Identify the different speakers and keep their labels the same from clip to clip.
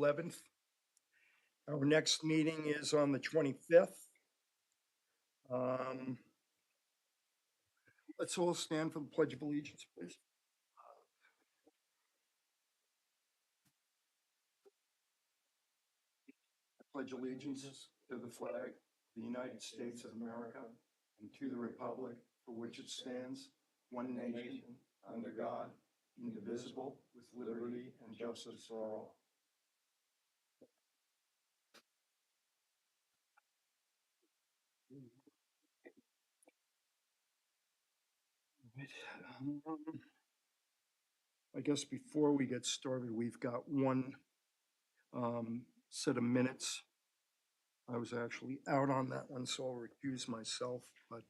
Speaker 1: 11th. Our next meeting is on the 25th. Let's all stand for the Pledge of Allegiance, please. I pledge allegiance to the flag of the United States of America and to the republic for which it stands, one nation, under God, indivisible, with liberty and justice for all. I guess before we get started, we've got one set of minutes. I was actually out on that one, so I'll recuse myself, but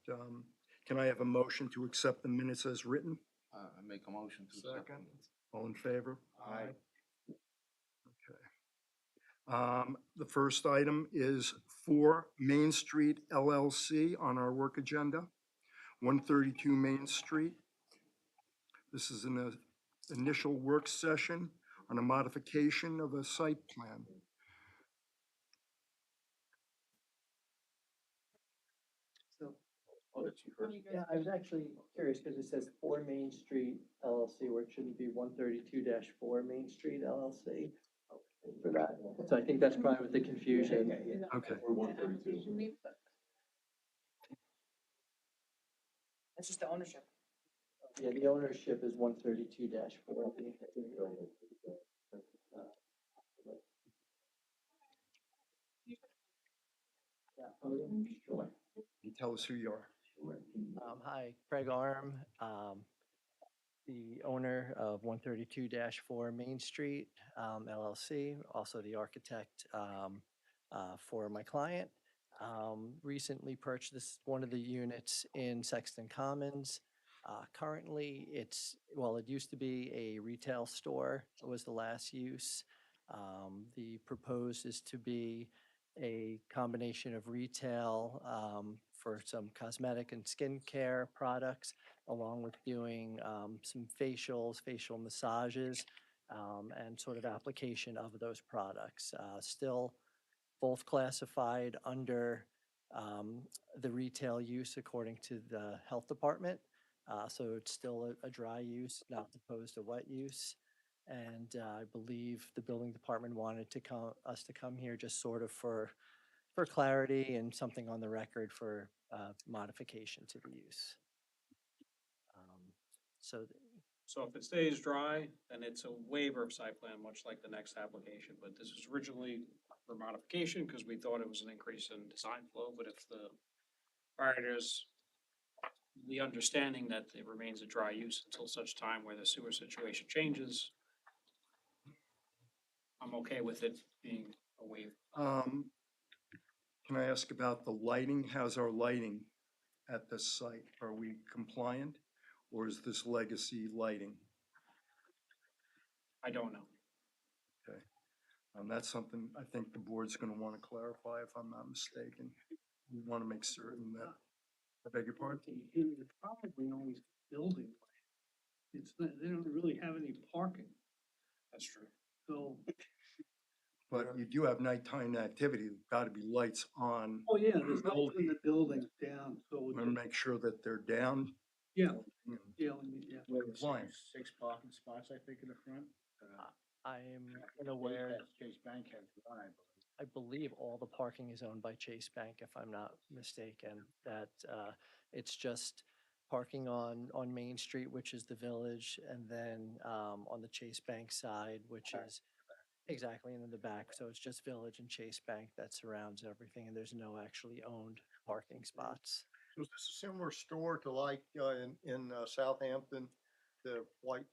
Speaker 1: can I have a motion to accept the minutes as written?
Speaker 2: I make a motion to accept.
Speaker 3: Second.
Speaker 1: All in favor?
Speaker 3: Aye.
Speaker 1: The first item is for Main Street LLC on our work agenda, 132 Main Street. This is an initial work session on a modification of a site plan.
Speaker 4: Yeah, I was actually curious because it says 4 Main Street LLC, where it shouldn't be 132-4 Main Street LLC for that. So I think that's probably with the confusion.
Speaker 1: Okay.
Speaker 3: We're 132.
Speaker 5: That's just the ownership.
Speaker 4: Yeah, the ownership is 132-4. Sure.
Speaker 1: You tell us who you are.
Speaker 4: Hi, Craig Arm, the owner of 132-4 Main Street LLC, also the architect for my client. Recently purchased one of the units in Sexton Commons. Currently, it used to be a retail store, was the last use. The proposed is to be a combination of retail for some cosmetic and skincare products, along with doing some facial massages, and sort of application of those products. Still both classified under the retail use according to the health department. So it's still a dry use, not opposed to wet use. And I believe the building department wanted us to come here just sort of for clarity and something on the record for modification to the use.
Speaker 6: So if it stays dry, then it's a waiver of site plan, much like the next application, but this was originally for modification because we thought it was an increase in design flow, but if the there's the understanding that it remains a dry use until such time where the sewer situation changes, I'm okay with it being a waiver.
Speaker 1: Can I ask about the lighting? How's our lighting at this site? Are we compliant, or is this legacy lighting?
Speaker 6: I don't know.
Speaker 1: Okay. That's something I think the board's going to want to clarify, if I'm not mistaken. We want to make certain that, I beg your pardon?
Speaker 7: It's probably only building light. It's not, they don't really have any parking,
Speaker 6: That's true.
Speaker 7: so,
Speaker 1: But you do have nighttime activity. There's got to be lights on.
Speaker 7: oh yeah, there's lights in the building down, so.
Speaker 1: We're going to make sure that they're down.
Speaker 7: Yeah,
Speaker 1: and
Speaker 7: yeah,
Speaker 1: compliant.
Speaker 2: 6 parking spots, I think, in the front.
Speaker 4: I'm unaware.
Speaker 2: Chase Bank has one,
Speaker 4: I believe all the parking is owned by Chase Bank, if I'm not mistaken, that it's just parking on Main Street, which is the village, and then on the Chase Bank side, which is exactly in the back. So it's just village and Chase Bank that surrounds everything, and there's no actually owned parking spots.
Speaker 3: So is this a similar store to like in Southampton, the white?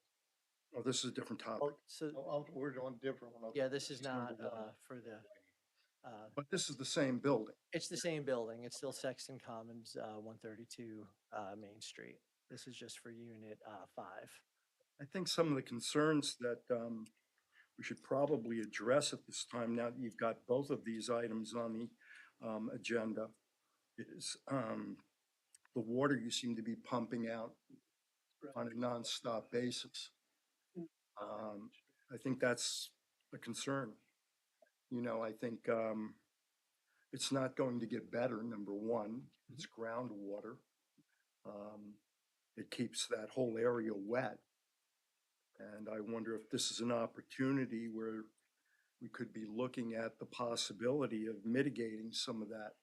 Speaker 1: Oh, this is a different topic.
Speaker 4: So,
Speaker 3: We're on a different one.
Speaker 4: yeah, this is not
Speaker 1: number one.
Speaker 4: for the,
Speaker 1: But this is the same building.
Speaker 4: it's the same building. It's still Sexton Commons, 132 Main Street. This is just for Unit 5.
Speaker 1: I think some of the concerns that we should probably address at this time, now that you've got both of these items on the agenda, is the water you seem to be pumping out on a nonstop basis. I think that's a concern. you know, I think, it's not going to get better, number one, it's groundwater. It keeps that whole area wet. And I wonder if this is an opportunity where we could be looking at the possibility of mitigating some of that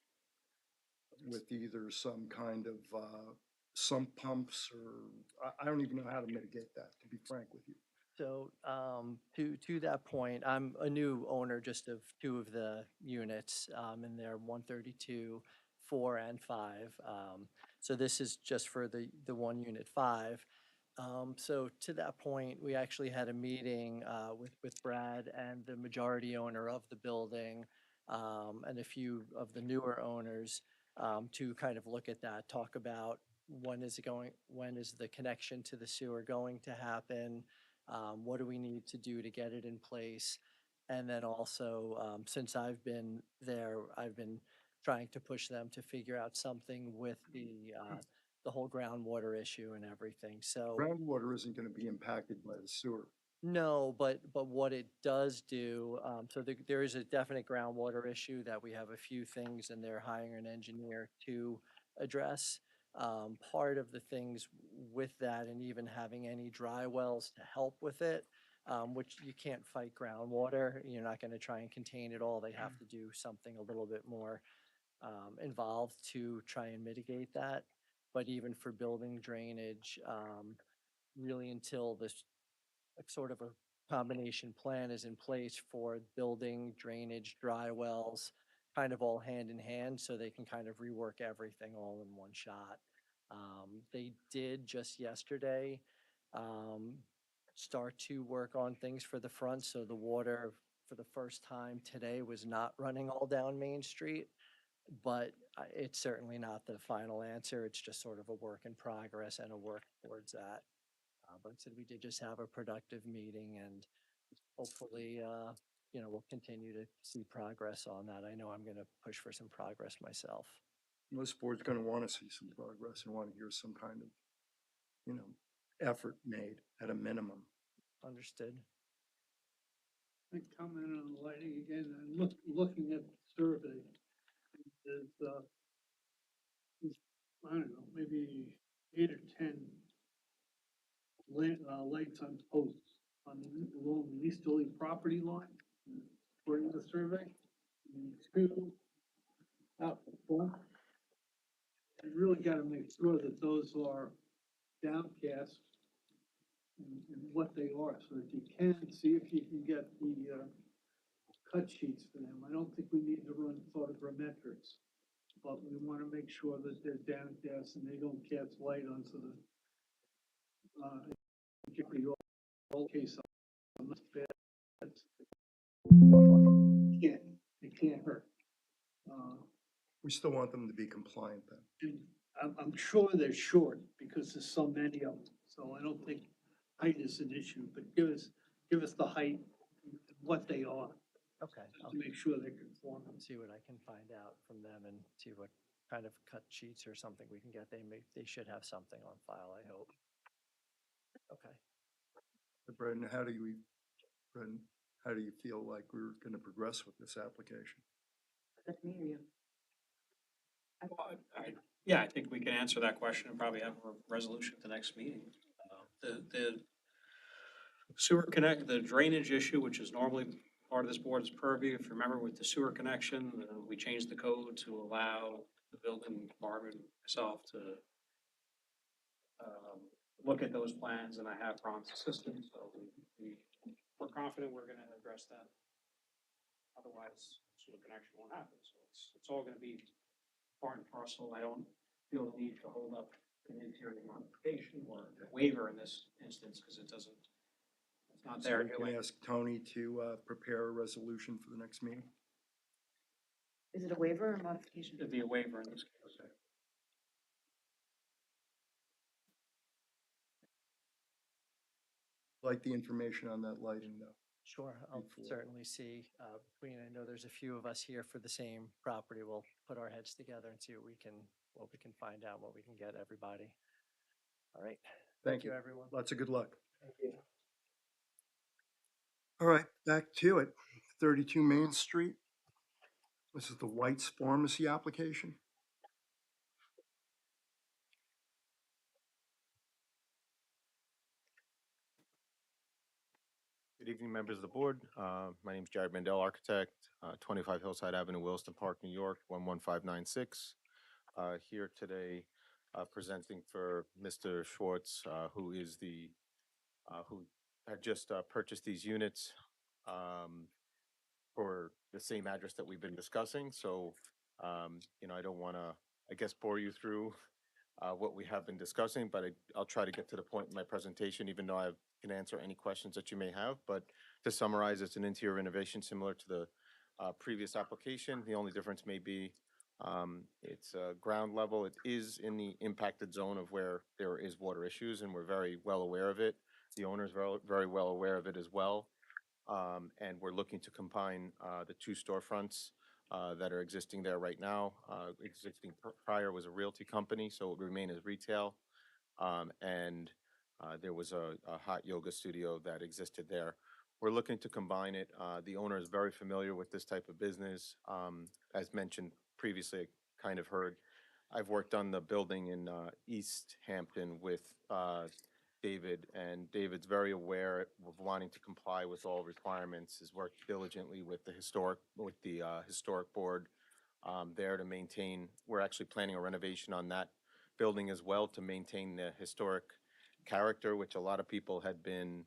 Speaker 1: with either some kind of, sump pumps or, I don't even know how to mitigate that, to be frank with you.
Speaker 4: So, to that point, I'm a new owner just of two of the units, in there, 132, 4 and 5. So this is just for the one unit 5. So to that point, we actually had a meeting, with Brad and the majority owner of the building, and a few of the newer owners, to kind of look at that, talk about when is the connection to the sewer going to happen? What do we need to do to get it in place? And then also, since I've been there, I've been trying to push them to figure out something with the whole groundwater issue and everything. So
Speaker 1: Groundwater isn't gonna be impacted by the sewer.
Speaker 4: no, but what it does do, so there is a definite groundwater issue that we have a few things and they're hiring an engineer to address. Part of the things with that and even having any dry wells to help with it, which you can't fight groundwater, you're not gonna try and contain it all. They have to do something a little bit more involved to try and mitigate that. But even for building drainage, really until this sort of a combination plan is in place for building, drainage, dry wells, kind of all hand in hand, so they can kind of rework everything all in one shot. They did just yesterday, um, start to work on things for the front, so the water for the first time today was not running all down Main Street. But it's certainly not the final answer. It's just sort of a work in progress and a work towards that. But I said we did just have a productive meeting and hopefully, we'll continue to see progress on that. I know I'm gonna push for some progress myself.
Speaker 1: This board's gonna wanna see some progress and wanna hear some kind of, you know, effort made at a minimum.
Speaker 4: Understood?
Speaker 7: I comment on the lighting again, and looking at the survey, there's, I don't know, maybe 8 or 10 lights on posts along the easterly property line, according to the survey. And 2 out the front. You really gotta make sure that those are downcast and what they are, so that you can see if you can get the cut sheets for them. I don't think we need to run photogrammetrics, but we wanna make sure that they're downcast and they don't cast light onto the, get the all case on this bed. It can't hurt.
Speaker 1: We still want them to be compliant then.
Speaker 7: And I'm sure they're short because there's so many of them, so I don't think height is an issue, but give us the height, and what they are,
Speaker 4: Okay. I'll
Speaker 7: to make sure they're conforming.
Speaker 4: see what I can find out from them and see what kind of cut sheets or something we can get. They should have something on file, I hope. Okay.
Speaker 1: But Brendan, how do you feel like we're gonna progress with this application?
Speaker 5: That's me or you?
Speaker 6: Yeah, I think we can answer that question and probably have a resolution at the next meeting. The the drainage issue, which is normally part of this board's purview, if you remember with the sewer connection, we changed the code to allow the building department, myself, to look at those plans, and I have Ron's assistance, so we're confident we're gonna address that. Otherwise, sewer connection won't happen, so it's all gonna be part and parcel. I don't feel the need to hold up an interior modification or waiver in this instance, because it's not
Speaker 1: So
Speaker 6: there
Speaker 1: we can
Speaker 6: anyway.
Speaker 1: ask Tony to, prepare a resolution for the next meeting?
Speaker 5: Is it a waiver or modification?
Speaker 6: It'd be a waiver in this case.
Speaker 1: Like the information on that lighting though.
Speaker 4: Sure, I'll
Speaker 1: Before.
Speaker 4: certainly see, I know there's a few of us here for the same property. We'll put our heads together and see what we can find out, what we can get everybody. All right.
Speaker 1: Thank you.
Speaker 4: Everyone.
Speaker 1: Lots of good luck.
Speaker 4: Thank you.
Speaker 1: All right, back to it. 32 Main Street. This is the White's Pharmacy application.
Speaker 8: Good evening, members of the board. My name is Jared Mandel, architect, 25 Hillside Avenue, Williston Park, New York, 11596. Here today, presenting for Mr. Schwartz, who is who had just purchased these units for the same address that we've been discussing. So, I don't want to, I guess, bore you through what we have been discussing, but I'll try to get to the point in my presentation, even though I can answer any questions that you may have. But to summarize, it's an interior renovation similar to the previous application. The only difference may be it's ground level. It is in the impacted zone of where there is water issues, and we're very well aware of it. The owner's very well aware of it as well. And we're looking to combine the two storefronts that are existing there right now. Existing prior was a realty company, so it would remain as retail. And there was a hot yoga studio that existed there. We're looking to combine it. The owner is very familiar with this type of business. As mentioned previously, I kind of heard, I've worked on the building in East Hampton with David, and David's very aware of wanting to comply with all requirements, has worked diligently with the historic board there to maintain. We're actually planning a renovation on that building as well to maintain the historic character, which a lot of people had been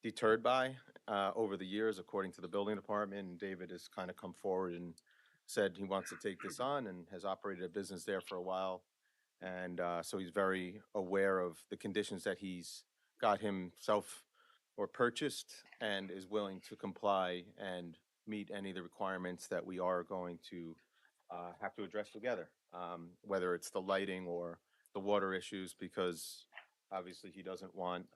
Speaker 8: deterred by over the years, according to the building department. And David has kind of come forward and said he wants to take this on and has operated a business there for a while. And so he's very aware of the conditions that he's got himself or purchased and is willing to comply and meet any of the requirements that we are going to have to address together, whether it's the lighting or the water issues, because obviously he doesn't want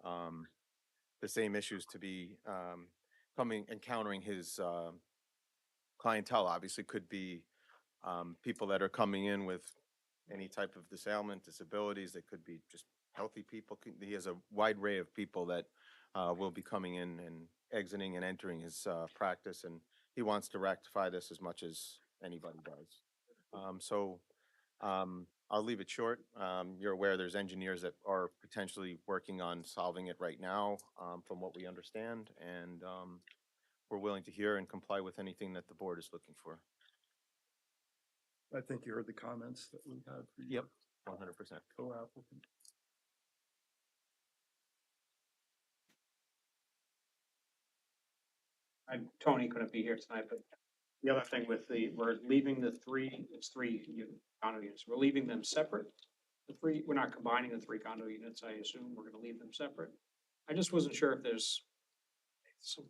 Speaker 8: the same issues to be encountering his clientele. Obviously could be people that are coming in with any type of ailment, disabilities. They could be just healthy people. He has a wide array of people that will be coming in and exiting and entering his practice, and he wants to rectify this as much as anybody does. I'll leave it short. You're aware there's engineers that are potentially working on solving it right now, from what we understand, and we're willing to hear and comply with anything that the board is looking for.
Speaker 1: I think you heard the comments that we had for you.
Speaker 8: Yep. 100%.
Speaker 1: Co-applicant.
Speaker 6: Tony couldn't be here tonight, but the other thing with we're leaving it's three condo units. We're leaving them separate. We're not combining the three condo units, I assume. We're gonna leave them separate. I just wasn't sure if there's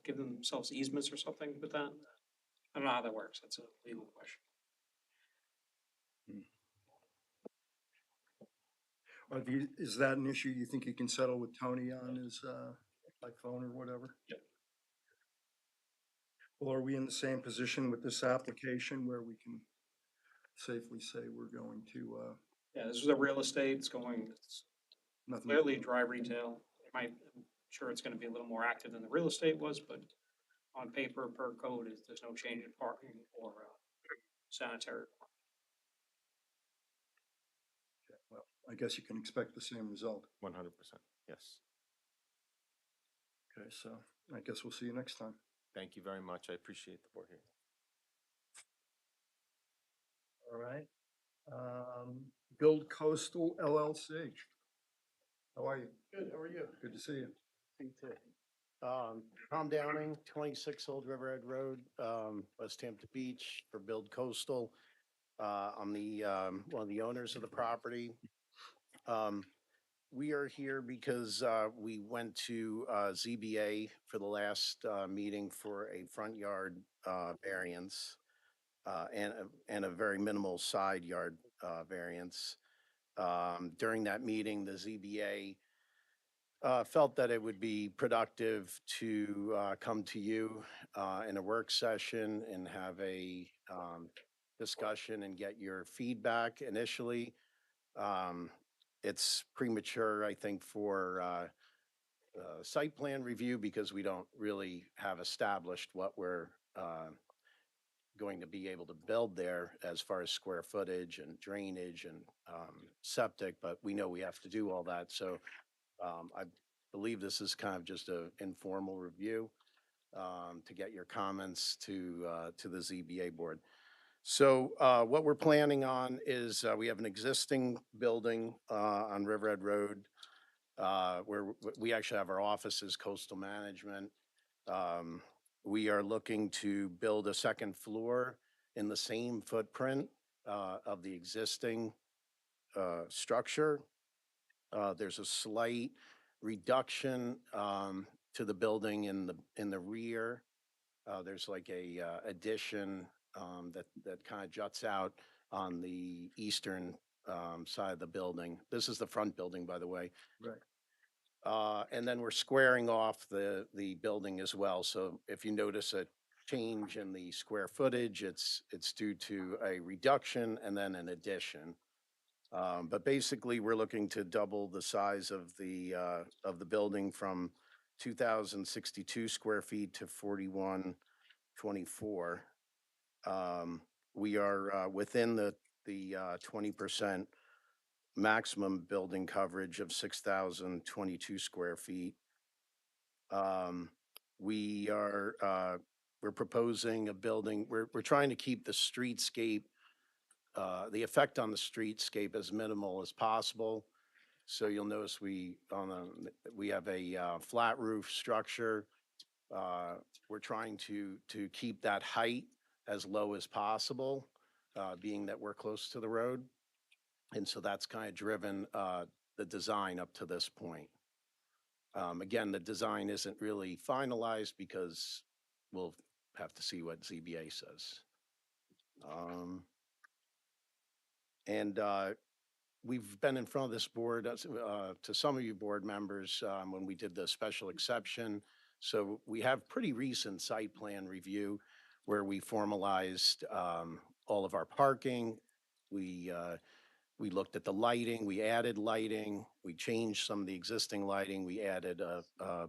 Speaker 6: give themselves easements or something with that. I don't know how that works. That's a legal question.
Speaker 1: Is that an issue you think you can settle with Tony on his, by phone or whatever?
Speaker 6: Yep.
Speaker 1: Well, are we in the same position with this application where we can safely say we're going to,
Speaker 6: Yeah, this is a real estate. It's
Speaker 1: nothing?
Speaker 6: clearly dry retail. I'm sure it's gonna be a little more active than the real estate was, but on paper per code, there's no change in parking or sanitary.
Speaker 1: Well, I guess you can expect the same result.
Speaker 8: 100%. Yes.
Speaker 1: Okay, so I guess we'll see you next time.
Speaker 8: Thank you very much. I appreciate the board here.
Speaker 1: All right. Build Coastal LLC. How are you?
Speaker 9: Good, how are you?
Speaker 1: Good to see you.
Speaker 9: Me too. Tom Downing, 26 Old Riverhead Road, Westhampton Beach for Build Coastal. I'm the, one of the owners of the property. We are here because we went to ZBA for the last meeting for a front yard variance and a very minimal side yard variance. During that meeting, the ZBA felt that it would be productive to come to you in a work session and have a discussion and get your feedback initially. It's premature, I think, for site plan review because we don't really have established what we're going to be able to build there as far as square footage and drainage and septic, but we know we have to do all that. So I believe this is kind of just an informal review to get your comments to the ZBA board. So what we're planning on is we have an existing building on Riverhead Road where we actually have our offices, coastal management. We are looking to build a second floor in the same footprint of the existing structure. There's a slight reduction to the building in the rear. There's like a addition that kind of juts out on the eastern side of the building. This is the front building, by the way.
Speaker 3: Right.
Speaker 9: And then we're squaring off the building as well. So if you notice a change in the square footage, it's due to a reduction and then an addition. But basically, we're looking to double the size of the building from 2,062 square feet to 4,124. We are within the 20% maximum building coverage of 6,022 square feet. We are we're proposing a building. We're trying to keep the streetscape, the effect on the streetscape as minimal as possible. So you'll notice we have a flat roof structure. We're trying to keep that height as low as possible, being that we're close to the road. And so that's kind of driven the design up to this point. Again, the design isn't really finalized because we'll have to see what ZBA says. And we've been in front of this board to some of you board members when we did the special exception. So we have pretty recent site plan review where we formalized all of our parking. We looked at the lighting, we added lighting, we changed some of the existing lighting, we added a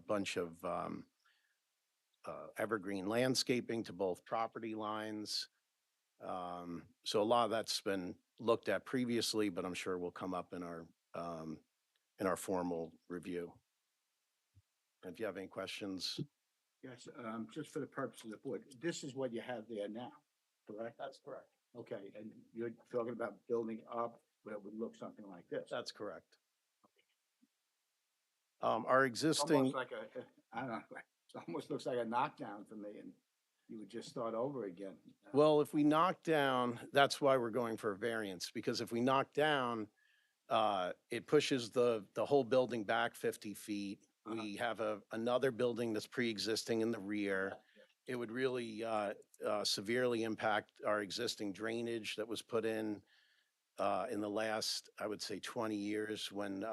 Speaker 9: bunch of evergreen landscaping to both property lines. So a lot of that's been looked at previously, but I'm sure will come up in our formal review. If you have any questions.
Speaker 2: Yes, just for the purpose of the board, this is what you have there now, correct?
Speaker 9: That's correct.
Speaker 2: Okay, and you're talking about building up where it would look something like this.
Speaker 9: That's correct. Our existing.
Speaker 2: Almost like I don't know, it almost looks like a knockdown for me, and you would just start over again.
Speaker 9: Well, if we knock down, that's why we're going for a variance, because if we knock down, it pushes the whole building back 50 feet. We have another building that's pre-existing in the rear. It would really severely impact our existing drainage that was put in the last, I would say, 20 years when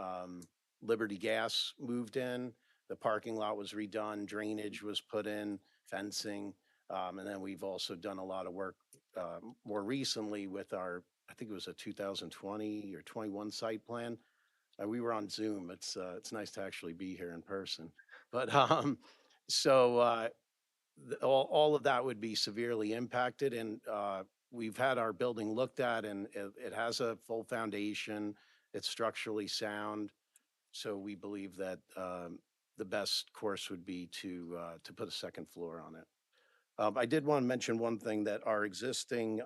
Speaker 9: Liberty Gas moved in. The parking lot was redone, drainage was put in, fencing. And then we've also done a lot of work more recently with our, I think it was a 2020 or 21 site plan. We were on Zoom. It's nice to actually be here in person. But so all of that would be severely impacted. And we've had our building looked at, and it has a full foundation. It's structurally sound. So we believe that the best course would be to put a second floor on it. I did want to mention one thing, that our existing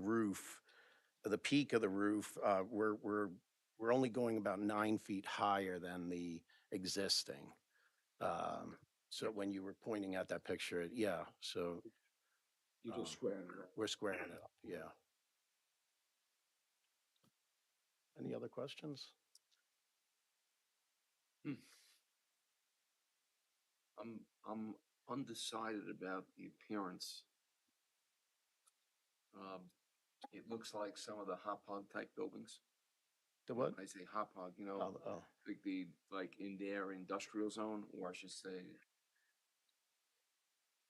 Speaker 9: roof, the peak of the roof, we're only going about 9 feet higher than the existing. So when you were pointing at that picture, yeah, so.
Speaker 2: You're just squaring it up.
Speaker 9: We're squaring it up, yeah. Any other questions?
Speaker 10: I'm undecided about the appearance. It looks like some of the hop hog type buildings.
Speaker 9: The what?
Speaker 10: When I say hop hog,
Speaker 9: Oh.
Speaker 10: like in their industrial zone, or I should say,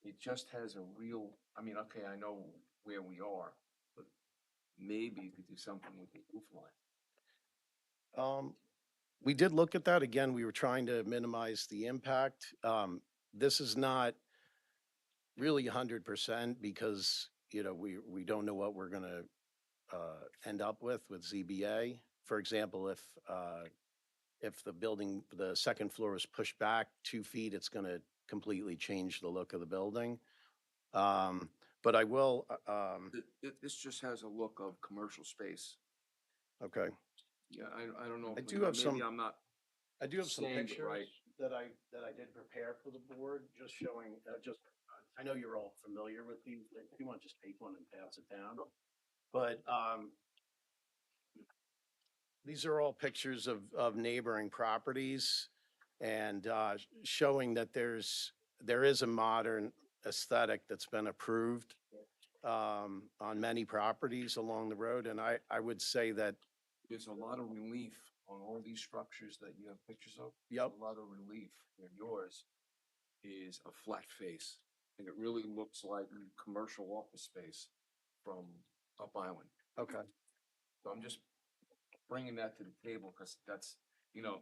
Speaker 10: it just has a real, I mean, okay, I know where we are, but maybe you could do something with the roof line.
Speaker 9: We did look at that. Again, we were trying to minimize the impact. This is not really 100% because, you know, we don't know what we're gonna end up with ZBA. For example, if the building, the second floor is pushed back 2 feet, it's gonna completely change the look of the building. But I will,
Speaker 10: This just has a look of commercial space.
Speaker 9: okay.
Speaker 10: Yeah, I don't know.
Speaker 9: I
Speaker 10: if
Speaker 9: do have some-
Speaker 10: Maybe I'm not,
Speaker 9: I do have some
Speaker 10: saying it
Speaker 9: pictures
Speaker 10: right.
Speaker 9: that I did prepare for the board, just showing, I know you're all familiar with these, if you want, just take one and pass it down. But, these are all pictures of neighboring properties and, showing that there is a modern aesthetic that's been approved, on many properties along the road. And I would say that,
Speaker 10: There's a lot of relief on all these structures that you have pictures of.
Speaker 9: Yep.
Speaker 10: A lot of relief, where yours is a flat face. And it really looks like commercial office space from Up Island.
Speaker 9: okay.
Speaker 10: So I'm just bringing that to the table, because that's, you know,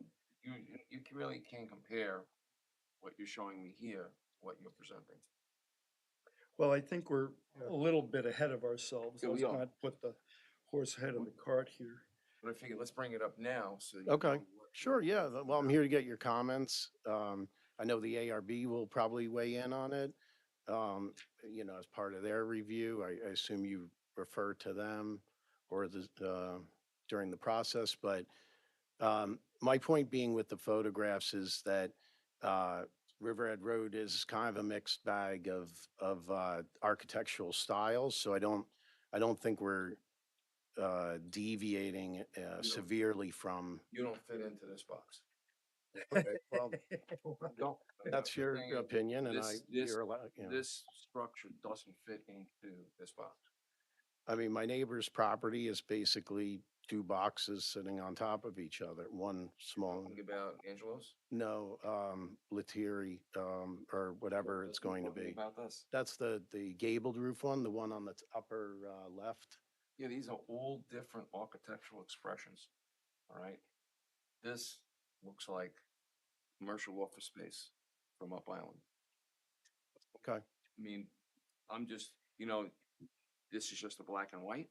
Speaker 10: really can't compare what you're showing me here, what you're presenting.
Speaker 1: Well, I think we're a little bit ahead of ourselves.
Speaker 10: Yeah, we
Speaker 1: Let's
Speaker 10: are.
Speaker 1: not put the horse ahead of the cart here.
Speaker 10: But I figured, let's bring it up now, so. you
Speaker 9: Okay.
Speaker 10: know what-
Speaker 9: Sure, yeah. Well, I'm here to get your comments. I know the ARB will probably weigh in on it. You know, as part of their review, I assume you refer to them or during the process, but, my point being with the photographs is that, Riverhead Road is kind of a mixed bag of architectural styles, so I don't think we're, deviating, severely from.
Speaker 10: You don't fit into this box.
Speaker 9: Okay, well,
Speaker 10: Don't.
Speaker 9: that's your
Speaker 10: Saying
Speaker 9: opinion and
Speaker 10: this-
Speaker 9: you're allowed, you know.
Speaker 10: This structure doesn't fit into this box.
Speaker 9: I mean, my neighbor's property is basically two boxes sitting on top of each other, one small,
Speaker 10: Think about Angelo's.
Speaker 9: no, Lettieri, or whatever it's going to
Speaker 10: Talking
Speaker 9: be.
Speaker 10: About this.
Speaker 9: That's the gabled roof one, the one on the upper, left.
Speaker 10: Yeah, these are all different architectural expressions, all right? This looks like commercial office space from Up Island.
Speaker 9: Okay.
Speaker 10: I mean, I'm just, you know, this is just a black and white.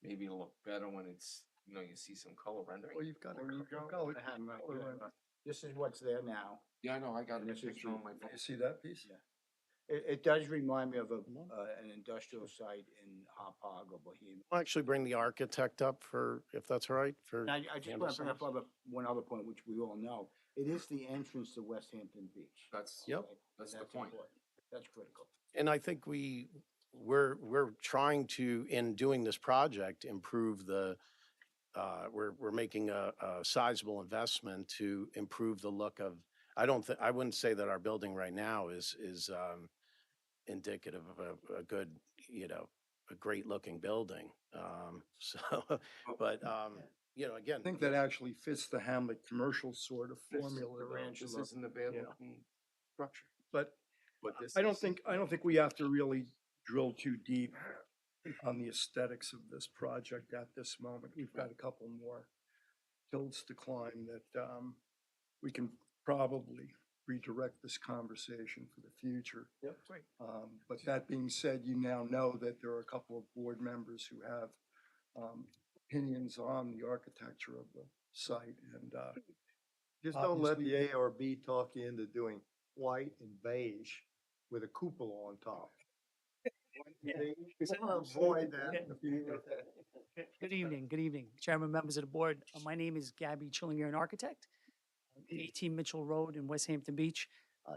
Speaker 10: Maybe it'll look better when it's, you know, you see some color rendering.
Speaker 1: Well, you've got
Speaker 2: There you go.
Speaker 1: color.
Speaker 2: I have 'em right
Speaker 1: color
Speaker 2: here.
Speaker 1: rendering.
Speaker 2: This is what's there now.
Speaker 10: Yeah, I know, I got
Speaker 2: And
Speaker 10: a
Speaker 2: this is
Speaker 10: picture on my
Speaker 1: You
Speaker 10: phone.
Speaker 1: see that piece?
Speaker 2: Yeah. It does remind me of an industrial site in Hopog or Bohemia.
Speaker 9: I'll actually bring the architect up for, if that's all right, for.
Speaker 2: And I just
Speaker 9: handle
Speaker 2: want to bring
Speaker 9: some.
Speaker 2: up one other point, which we all know. It is the entrance to Westhampton Beach.
Speaker 10: That's,
Speaker 9: Yep.
Speaker 2: Okay?
Speaker 10: that's the
Speaker 2: That's
Speaker 10: point.
Speaker 2: important. That's critical.
Speaker 9: And I think we're trying to, in doing this project, improve we're making a sizable investment to improve the look of, I wouldn't say that our building right now is indicative of a good, you know, a great looking building. So, but, you know, again.
Speaker 1: I think that actually fits the Hamlet commercial sort of formula.
Speaker 10: The
Speaker 1: though.
Speaker 10: ranch, this isn't a bad
Speaker 1: Yeah.
Speaker 10: looking structure,
Speaker 1: But
Speaker 10: but this.
Speaker 1: I don't
Speaker 10: is-
Speaker 1: think we have to really drill too deep on the aesthetics of this project at this moment. We've got a couple more hills to climb that, we can probably redirect this conversation for the future.
Speaker 9: Yep.
Speaker 2: Great.
Speaker 1: But that being said, you now know that there are a couple of board members who have, opinions on the architecture of the site and,
Speaker 3: Just don't let
Speaker 1: obviously-
Speaker 3: the ARB talk you into doing white and beige with a cupola on top. Avoid that.
Speaker 11: Good evening, Chairman, members of the board. My name is Gabby Chillinger, an architect, 18 Mitchell Road in Westhampton Beach.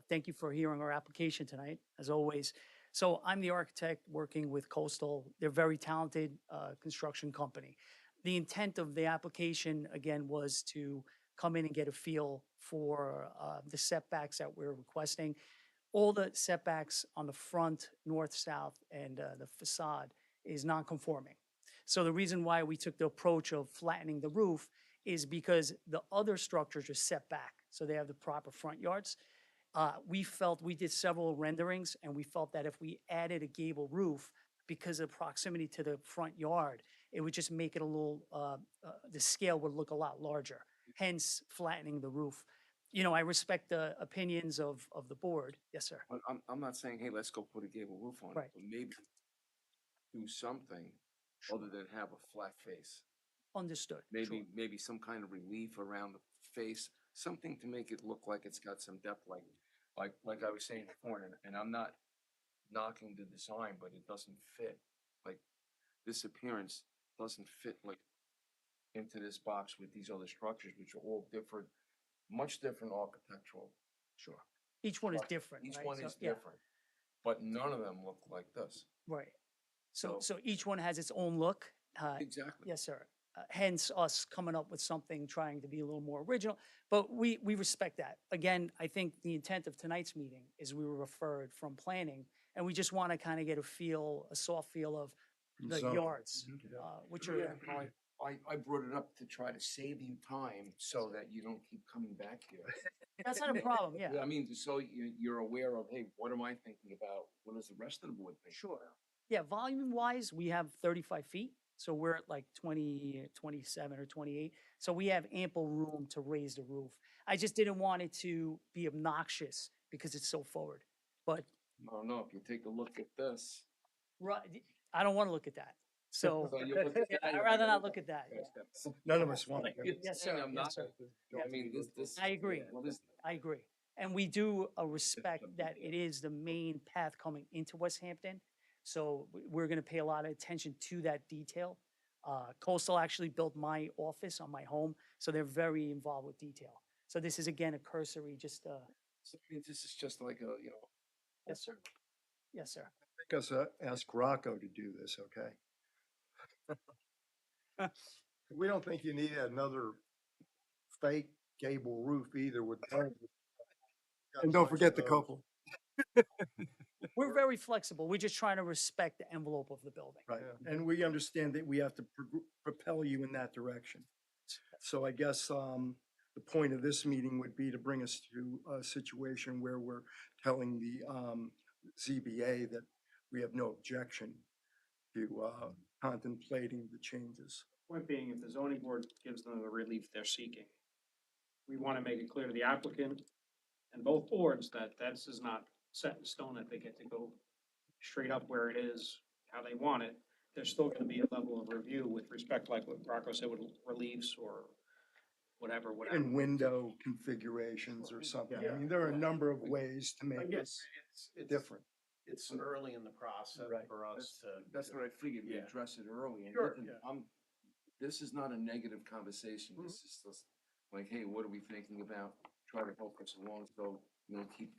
Speaker 11: Thank you for hearing our application tonight, as always. So I'm the architect working with Coastal. They're a very talented construction company. The intent of the application, again, was to come in and get a feel for the setbacks that we're requesting. All the setbacks on the front, north, south, and the facade is non-conforming. So the reason why we took the approach of flattening the roof is because the other structures are set back, so they have the proper front yards. We did several renderings, and we felt that if we added a gable roof, because of proximity to the front yard, it would just make it a little, the scale would look a lot larger, hence flattening the roof. you know, I respect the opinions of the board. Yes, sir.
Speaker 10: But I'm not saying, hey, let's go put a gable roof on it,
Speaker 11: Right.
Speaker 10: but maybe do something other than have a flat face.
Speaker 11: Understood. Sure.
Speaker 10: Maybe some kind of relief around the face, something to make it look like it's got some depth, like I was saying before, and I'm not knocking the design, but it doesn't fit. Like, this appearance doesn't fit like into this box with these other structures, which are all different, much different architectural.
Speaker 11: Sure. Each one is
Speaker 10: structure.
Speaker 11: different,
Speaker 10: Each
Speaker 11: right?
Speaker 10: one
Speaker 11: So,
Speaker 10: is
Speaker 11: yeah,
Speaker 10: different, but none of them look like this.
Speaker 11: right. So,
Speaker 10: So-
Speaker 11: so each one has its own look.
Speaker 10: Exactly.
Speaker 11: Yes, sir. Hence us coming up with something, trying to be a little more original, but we respect that. Again, I think the intent of tonight's meeting is we were referred from planning, and we just want to kind of get a soft feel of the
Speaker 1: Zone.
Speaker 11: yards, which are,
Speaker 10: Yeah, I brought it up to try to save you time so that you don't keep coming back here.
Speaker 11: that's not a problem, yeah.
Speaker 10: I mean, so you're aware of, hey, what am I thinking about? What does the rest of the board think?
Speaker 11: Sure. Yeah, volume wise, we have 35 feet, so we're at like 20, 27 or 28. So we have ample room to raise the roof. I just didn't want it to be obnoxious because it's so forward. But
Speaker 10: No, if you take a look at this.
Speaker 11: I don't want to look at that. So
Speaker 10: So you look at
Speaker 11: yeah,
Speaker 10: that,
Speaker 11: I'd
Speaker 10: you're
Speaker 11: rather
Speaker 10: like,
Speaker 11: not look at that.
Speaker 10: okay,
Speaker 11: Yeah.
Speaker 10: that's-
Speaker 1: None of us want
Speaker 10: Like,
Speaker 1: to.
Speaker 10: you're
Speaker 11: Yes,
Speaker 10: saying
Speaker 11: sir.
Speaker 10: I'm
Speaker 11: Yes,
Speaker 10: not-
Speaker 11: sir.
Speaker 10: I mean, this.
Speaker 11: I agree.
Speaker 10: What is?
Speaker 11: I agree. And we do respect that it is the main path coming into Westhampton. So we're going to pay a lot of attention to that detail. Coastal actually built my office on my home, so they're very involved with detail. So this is again a cursory, just,
Speaker 10: So, I mean, this is just like a,
Speaker 11: yes, sir. Yes, sir.
Speaker 1: Make us ask Rocco to do this, okay?
Speaker 3: We don't think you need another fake gable roof either with.
Speaker 1: And don't forget the couple.
Speaker 11: We're very flexible. We're just trying to respect the envelope of the building.
Speaker 1: Right, and we understand that we have to propel you in that direction. So I guess, the point of this meeting would be to bring us to a situation where we're telling the, ZBA that we have no objection to, contemplating the changes.
Speaker 6: Point being, if the zoning board gives them the relief they're seeking, we want to make it clear to the applicant and both boards that this is not set in stone, that they get to go straight up where it is, how they want it. There's still going to be a level of review with respect, like what Rocco said, with reliefs or whatever.
Speaker 1: And window configurations or something. I mean, there are a number of ways to make this
Speaker 9: It's
Speaker 1: different.
Speaker 9: It's early in the process
Speaker 1: Right.
Speaker 9: for us to.
Speaker 10: that's what I figured, we
Speaker 9: Yeah.
Speaker 10: address it early, and
Speaker 1: Sure.
Speaker 10: listen, this is not a negative conversation, this is just like, hey, what are we thinking about? Try to help us along, so, keep,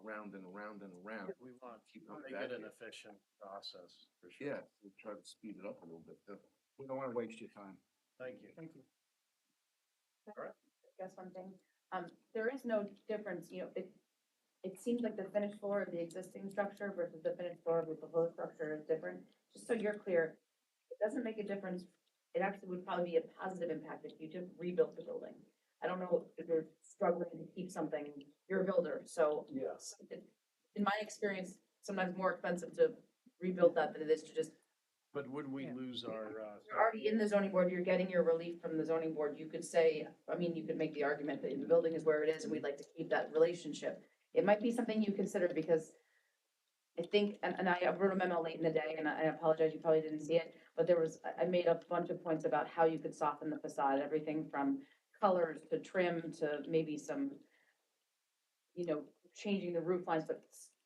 Speaker 10: around and around and around.
Speaker 9: We want
Speaker 10: Keep
Speaker 9: to
Speaker 10: coming
Speaker 9: make
Speaker 10: back
Speaker 9: it an
Speaker 10: here.
Speaker 9: efficient process, for sure.
Speaker 10: Yeah, we try to speed it up a little bit, too.
Speaker 2: We don't want to waste your time.
Speaker 9: Thank you.
Speaker 11: Thank you.
Speaker 5: Guess one thing, there is no difference, it seems like the finished floor of the existing structure versus the finished floor of the proposed structure is different. Just so you're clear, it doesn't make a difference. It actually would probably be a positive impact if you just rebuilt the building. I don't know if you're struggling to keep something, you're a builder, so.
Speaker 9: Yes.
Speaker 5: In my experience, sometimes more expensive to rebuild that than it is to just,
Speaker 9: But would we
Speaker 11: Yeah.
Speaker 9: lose our,
Speaker 5: you're already in the zoning board, you're getting your relief from the zoning board, you could say, you could make the argument that the building is where it is and we'd like to keep that relationship. It might be something you consider because I think, and I wrote a memo late in the day and I apologize, you probably didn't see it, but I made a bunch of points about how you could soften the facade, everything from colors to trim to maybe some, changing the roof lines, but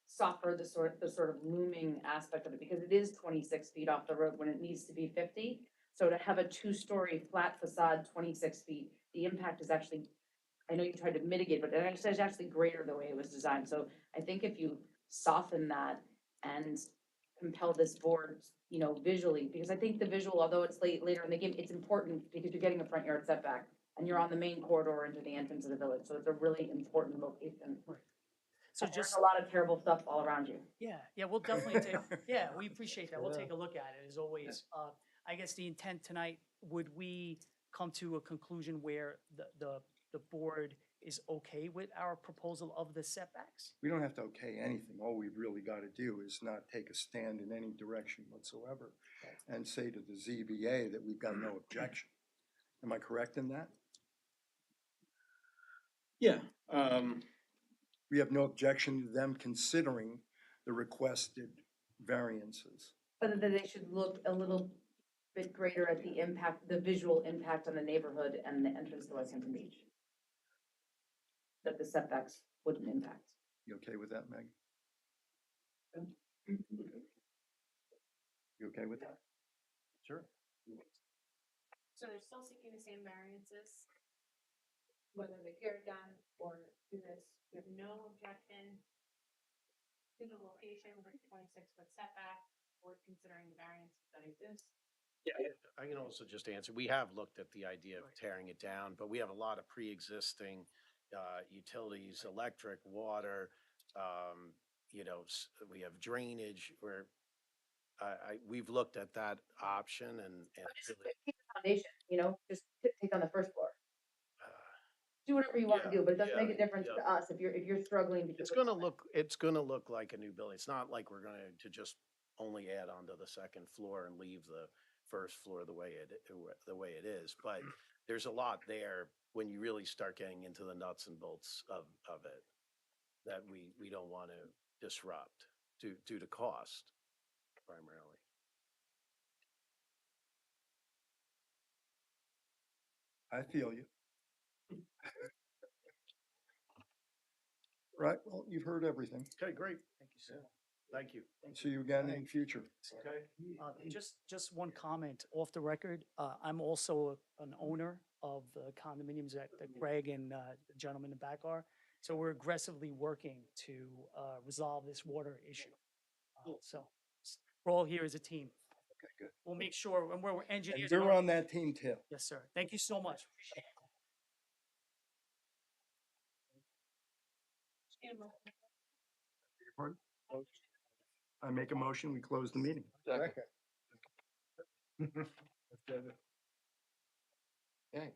Speaker 5: softer the sort of looming aspect of it, because it is 26 feet off the road when it needs to be 50. So to have a 2-story flat facade, 26 feet, the impact is actually, I know you tried to mitigate, but it's actually greater the way it was designed. So I think if you soften that and compel this board, visually, because I think the visual, although it's later in the game, it's important because you're getting a front yard setback and you're on the main corridor into the entrance of the village. So it's a really important location.
Speaker 11: So
Speaker 5: And there's
Speaker 11: just,
Speaker 5: a lot of terrible stuff all around you.
Speaker 11: yeah, we'll definitely take, yeah, we appreciate that. We'll take a look at it as always. I guess the intent tonight, would we come to a conclusion where the board is okay with our proposal of the setbacks?
Speaker 1: We don't have to okay anything. All we've really got to do is not take a stand in any direction whatsoever and say to the ZBA that we've got no objection. Am I correct in that?
Speaker 6: Yeah,
Speaker 1: We have no objection to them considering the requested variances.
Speaker 5: But that they should look a little bit greater at the impact, the visual impact on the neighborhood and the entrance to Westhampton Beach. That the setbacks wouldn't impact.
Speaker 1: You okay with that, Meg? You okay with that? Sure.
Speaker 12: So they're still seeking the same variances, whether they tear it down or do this. We have no objection to the location with a 26-foot setback or considering the variances that exist.
Speaker 9: Yeah, I can also just answer, we have looked at the idea of tearing it down, but we have a lot of pre-existing utilities, electric, water, we have drainage, we've looked at that option and
Speaker 5: Just
Speaker 9: really,
Speaker 5: keep the foundation, just take down the first floor.
Speaker 9: uh,
Speaker 5: Do whatever you want to
Speaker 9: Yeah,
Speaker 5: do, but it doesn't make a
Speaker 9: yeah,
Speaker 5: difference
Speaker 9: yeah.
Speaker 5: to us if you're struggling. because
Speaker 9: it's
Speaker 5: of
Speaker 9: gonna
Speaker 5: the-
Speaker 9: look like a new building. It's not like we're going to just only add onto the second floor and leave the first floor the way it is. But there's a lot there when you really start getting into the nuts and bolts of it that we don't want to disrupt due to cost primarily.
Speaker 1: I feel you. Right, well, you've heard everything.
Speaker 9: Okay, great.
Speaker 11: Thank you so much.
Speaker 9: Thank you.
Speaker 1: See you again in the future.
Speaker 9: Okay.
Speaker 11: Just one comment off the record. I'm also an owner of the condominiums that Greg and the gentleman in the back are. So we're aggressively working to resolve this water issue. We're all here as a team.
Speaker 1: Okay, good.
Speaker 11: We'll make sure, and we're
Speaker 1: And
Speaker 11: engineers.
Speaker 1: you're on that team too.
Speaker 11: Yes, sir. Thank you so much. Appreciate it.
Speaker 1: Pardon? I make a motion, we close the meeting.
Speaker 3: Second.
Speaker 10: Okay.